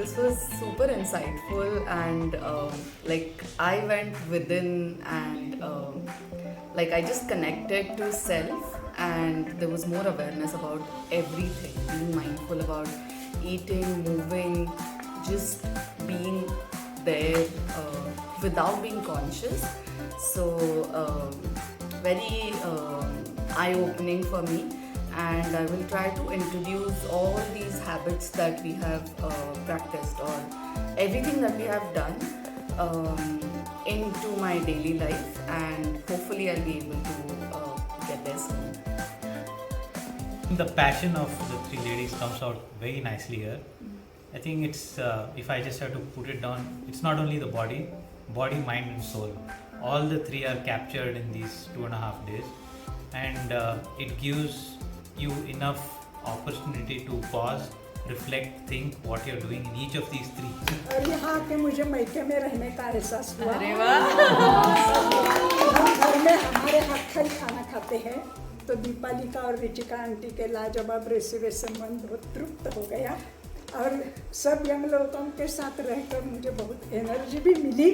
this was super insightful, and like I went within, and like I just connected to self, and there was more awareness about everything, being mindful about eating, moving, just being there without being conscious. So very eye-opening for me, and I will try to introduce all these habits that we have practiced, or everything that we have done into my daily life, and hopefully I'll be able to get there soon. The passion of the three ladies comes out very nicely here. I think it's, if I just have to put it down, it's not only the body, mind and soul. All the three are captured in these 2.5 days, and it gives you enough opportunity to pause, reflect, think what you're doing in each of these three. और यहाँ के मुझे मैके में रहने का एहसास हुआ। अरे वाह! हम घर में हमारे हाथ का ही खाना खाते हैं, तो दीपाली का और रिचिका आंटी के लाजवाब रेसिपी से मन बहुत तृप्त हो गया, और सब यंग लोगों के साथ रहकर मुझे बहुत एनर्जी भी मिली।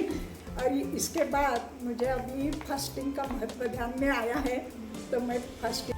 और इसके बाद मुझे अभी फास्टिंग का महत्व ध्यान में आया है, तो मैं फास्टिंग